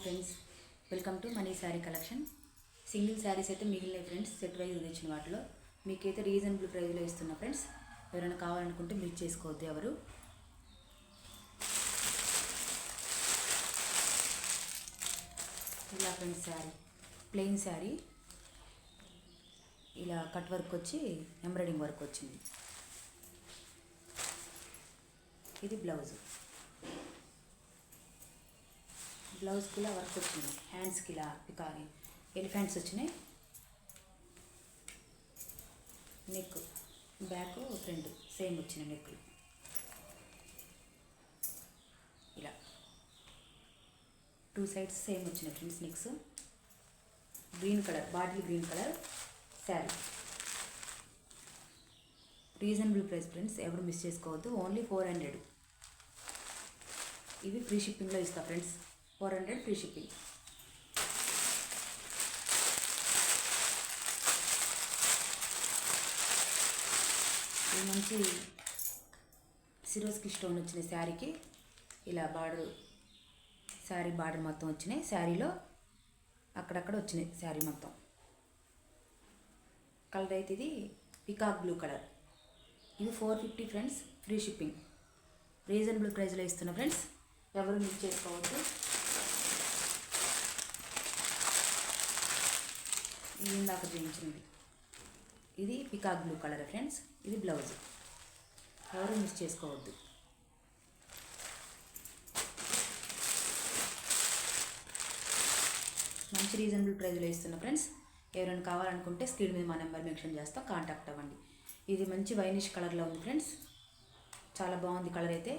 Friends, welcome to money sari collection. Single saris అయితే మిగిలిన friends set wise తెచ్చిన వాటిలో మీకైతే రీజనబుల్ ప్రైస్లో ఇస్తున్నా ఫ్రెండ్స్. ఎవరైనా కావాలనుకుంటే మీరు చేసుకోవద్దు ఎవరు. ఇలా ఫ్రెండ్స్ శారీ ప్లెయిన్ శారీ, ఇలా కట్ వర్క్ వచ్చి ఎంబ్రాయిడింగ్ వర్క్ వచ్చింది. ఇది బ్లౌజ్కి ఇలా వర్క్ వచ్చింది. హ్యాండ్స్కి ఇలా పికాలి ఎలిఫెంట్స్ వచ్చినాయి. నెక్ బ్యాక్ ఫ్రంట్ సేమ్ వచ్చిన నెక్లు. ఇలా టూ సైడ్స్ సేమ్ వచ్చినాయి friends necks. Green colour, bottle green colour sari. Reasonable price friends, ఎవరు మిస్ చేసుకోవద్దు. ఓన్లీ 400. ఇవి ఫ్రీ షిప్పింగ్లో ఇస్తా ఫ్రెండ్స్. 400 free shipping. ఈ మంచి సిరోస్కి స్టోన్ వచ్చిన శారీకి ఇలా బార్డర్, శారీ బార్డర్ మొత్తం వచ్చినాయి. శారీలో అక్కడక్కడ వచ్చినాయి శారీ మొత్తం. కలర్ అయితే ఇది పికాక్ బ్లూ కలర్. ఇది 450 ఫ్రెండ్స్, ఫ్రీ షిప్పింగ్. రీజనబుల్ ప్రైస్లో ఇస్తున్నా ఫ్రెండ్స్, ఎవరు మిస్ చేసుకోవద్దు. ఇది ఇందాక చూపించింది, ఇది పికాక్ బ్లూ కలర్ ఫ్రెండ్స్. ఇది బ్లౌజ్, ఎవరు మిస్ చేసుకోవద్దు. మంచి రీజనబుల్ ప్రైస్లో ఇస్తున్నా ఫ్రెండ్స్. ఎవరైనా కావాలనుకుంటే స్క్రీన్ మీద మా నెంబర్ మెన్షన్ చేస్తాం, కాంటాక్ట్ అవ్వండి. ఇది మంచి వైనిష్ కలర్లో ఉంది ఫ్రెండ్స్, చాలా బాగుంది కలర్ అయితే.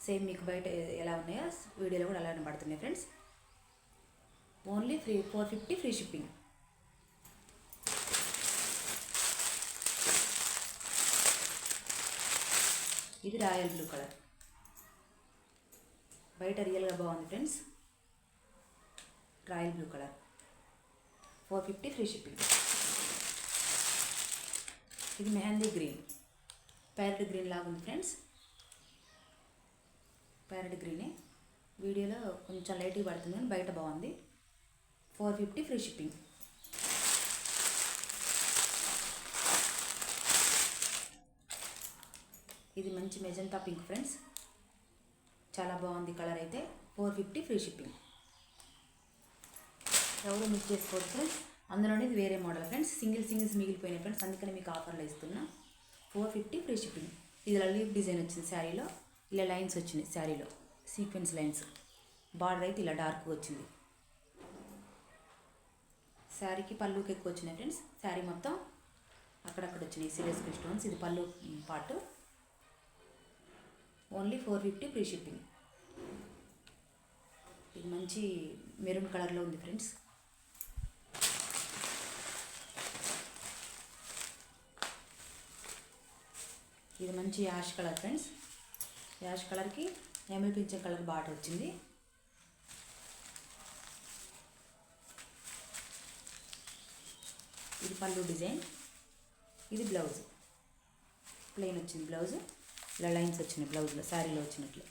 సేమ్ మీకు బయట ఎలా ఉన్నాయో వీడియోలో కూడా అలానే పడుతున్నాయి ఫ్రెండ్స్. Only 450 free shipping. ఇది రాయల్ బ్లూ కలర్, బయట రియల్గా బాగుంది friends. Royal blue colour 450 free shipping. ఇది మెహందీ గ్రీన్, ప్యారెట్ గ్రీన్ లాగా ఉంది ఫ్రెండ్స్. ప్యారెట్ గ్రీనే, వీడియోలో కొంచెం లైట్గా పడుతుంది కానీ బయట బాగుంది. 450 ఫ్రీ షిప్పింగ్. ఇది మంచి మెజంతా పింక్ ఫ్రెండ్స్, చాలా బాగుంది కలర్ అయితే. 450 ఫ్రీ షిప్పింగ్. ఎవరు మిస్ చేసుకోవచ్చు ఫ్రెండ్స్. అందులోనే ఇది వేరే మోడల్ ఫ్రెండ్స్. సింగిల్స్ మిగిలిపోయినాయి ఫ్రెండ్స్, అందుకని మీకు ఆఫర్లో ఇస్తున్నా. 450 ఫ్రీ షిప్పింగ్. ఇది లీఫ్ డిజైన్ వచ్చింది శారీలో. ఇలా లైన్స్ వచ్చినాయి శారీలో, సీక్వెన్స్ లైన్స్. బార్డర్ అయితే ఇలా డార్క్గా వచ్చింది. శారీకి పళ్ళుకి ఎక్కువ వచ్చినాయి ఫ్రెండ్స్. శారీ మొత్తం అక్కడక్కడ వచ్చినాయి సిరియస్ స్టోన్స్. ఇది పళ్ళు పార్ట్. Only 450 free shipping. ఇది మంచి మెరూన్ కలర్లో ఉంది ఫ్రెండ్స్. ఇది మంచి యాష్ కలర్ ఫ్రెండ్స్. యాష్ కలర్కి నెమలి పింఛన్ కలర్ బార్డర్ వచ్చింది. ఇది పళ్ళు డిజైన్. ఇది బ్లౌజ్ ప్లెయిన్ వచ్చింది. బ్లౌజ్ ఇలా లైన్స్ వచ్చినాయి బ్లౌజ్లో, శారీలో వచ్చినట్లు.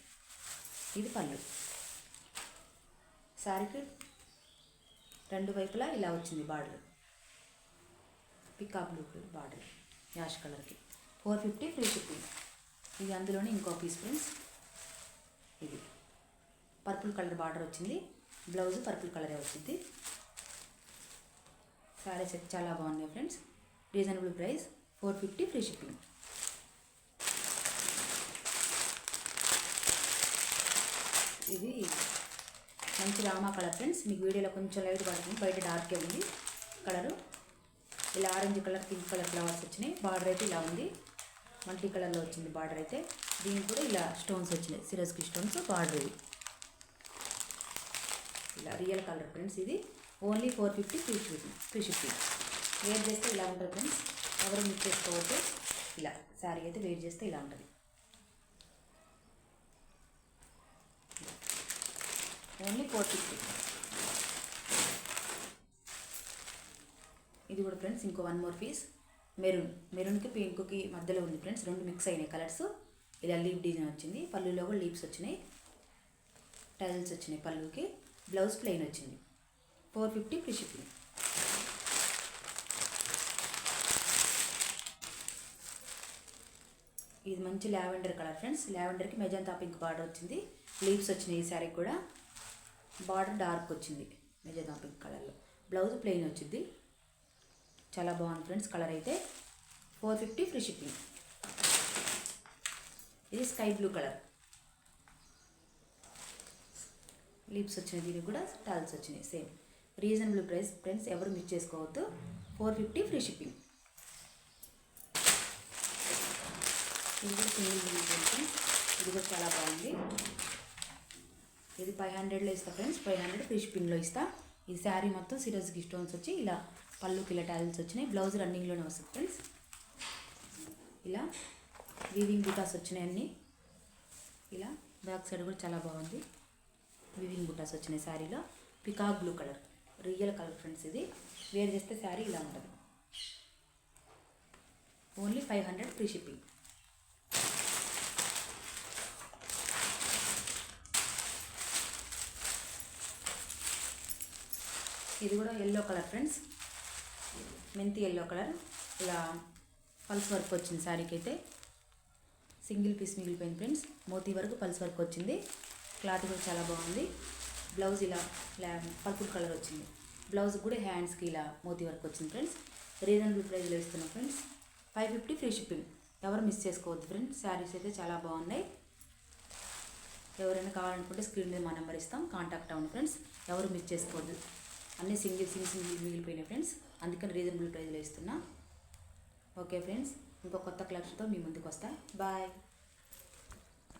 ఇది పళ్ళు. శారీకి రెండు వైపులా ఇలా వచ్చింది border, peacock blue colour border ash కలర్కి. 450 ఫ్రీ షిప్పింగ్. ఇది అందులోనే ఇంకో పీస్ ఫ్రెండ్స్. ఇది పర్పుల్ కలర్ బార్డర్ వచ్చింది, బ్లౌజ్ పర్పుల్ కలరే వచ్చింది. శారీస్ అయితే చాలా బాగున్నాయి friends. Reasonable price, 450 free shipping. ఇది మంచి రామా కలర్ ఫ్రెండ్స్. మీకు వీడియోలో కొంచెం లైట్ పడుతుంది, బయట డార్కే ఉంది కలరు. ఇలా orange colour, pink colour flowers వచ్చినాయి. బార్డర్ అయితే ఇలా ఉంది, మల్టీ కలర్లో వచ్చింది బార్డర్ అయితే. దీనికి కూడా ఇలా స్టోన్స్ వచ్చినాయి, సిరోస్కి స్టోన్స్ బార్డర్. ఇది ఇలా రియల్ కలర్ ఫ్రెండ్స్. ఇది ఓన్లీ 450 ఫ్రీ షిప్పింగ్. వేర్ చేస్తే ఇలా ఉంటుంది ఫ్రెండ్స్, ఎవరు మిస్ చేసుకోవద్దు. ఇలా శారీ అయితే వేర్ చేస్తే ఇలా ఉంటుంది. ఓన్లీ 450. ఇది కూడా ఫ్రెండ్స్ ఇంకో వన్ మోర్ పీస్. మెరూన్కి పింక్కి మధ్యలో ఉంది ఫ్రెండ్స్. రెండు మిక్స్ అయినాయి కలర్స్. ఇలా లీఫ్ డిజైన్ వచ్చింది. పళ్ళులో కూడా లీవ్స్ వచ్చినాయి, టైల్స్ వచ్చినాయి పళ్ళుకి. బ్లౌజ్ ప్లెయిన్ వచ్చింది. 450 ఫ్రీ షిప్పింగ్. ఇది మంచి లావెండర్ కలర్ ఫ్రెండ్స్. లావెండర్కి మెజంతా పింక్ బార్డర్ వచ్చింది. లీవ్స్ వచ్చినాయి. ఈ శారీకి కూడా బార్డర్ డార్క్ వచ్చింది మెజంతా పింక్ కలర్లో. బ్లౌజ్ ప్లెయిన్ వచ్చింది. చాలా బాగుంది ఫ్రెండ్స్. కలర్ అయితే 450 ఫ్రీ షిప్పింగ్. ఇది స్కై బ్లూ కలర్. లీవ్స్ వచ్చినాయి. దీనికి కూడా టాల్స్ వచ్చినాయి. Same reasonable price friends. ఎవరు మిస్ చేసుకోవద్దు. 450 ఫ్రీ షిప్పింగ్. ఇది కూడా సింగిల్ ఫ్రెండ్స్. ఇది కూడా చాలా బాగుంది. ఇది 500లో ఇస్తా ఫ్రెండ్స్. 500 ఫ్రీ షిప్పింగ్లో ఇస్తా. ఈ శారీ మొత్తం సిరోజ్కి స్టోన్స్ వచ్చి ఇలా పళ్ళుకి ఇలా టాల్స్ వచ్చినాయి. బ్లౌజ్ రన్నింగ్లోనే వస్తుంది ఫ్రెండ్స్. ఇలా వీవింగ్ బుటాస్ వచ్చినాయి అన్నీ. ఇలా బ్యాక్ సైడ్ కూడా చాలా బాగుంది. వీవింగ్ బుటాస్ వచ్చినాయి శారీలో. Peacock blue colour real colour friends. ఇది వేర్ చేస్తే శారీ ఇలా ఉంటుంది. Only 500 free shipping. ఇది కూడా ఎల్లో కలర్ ఫ్రెండ్స్. మెంతి ఎల్లో కలర్. ఇలా పల్స్ వర్క్ వచ్చింది శారీకి అయితే. సింగిల్ పీస్ మిగిలిపోయింది ఫ్రెండ్స్. మోతీ వరకు పల్స్ వర్క్ వచ్చింది. క్లాత్ కూడా చాలా బాగుంది. బ్లౌజ్ ఇలా పర్పుల్ కలర్ వచ్చింది. బ్లౌజ్ కూడా హ్యాండ్స్కి ఇలా మోతీ వర్క్ వచ్చింది ఫ్రెండ్స్. రీజనబుల్ ప్రైస్లో ఇస్తున్నాం ఫ్రెండ్స్. 550 free shipping. ఎవరు మిస్ చేసుకోవద్దు ఫ్రెండ్స్. శారీస్ అయితే చాలా బాగున్నాయి. ఎవరైనా కావాలనుకుంటే స్క్రీన్ మీద మా నెంబర్ ఇస్తాం, కాంటాక్ట్ అవ్వండి ఫ్రెండ్స్. ఎవరు మిస్ చేసుకోవద్దు. అన్నీ సింగిల్ మిగిలిపోయినాయి ఫ్రెండ్స్. అందుకని రీజనబుల్ ప్రైస్లో ఇస్తున్నా. ఓకే ఫ్రెండ్స్, ఇంకో కొత్త కలెక్షన్తో మీ ముందుకు వస్తా. బాయ్.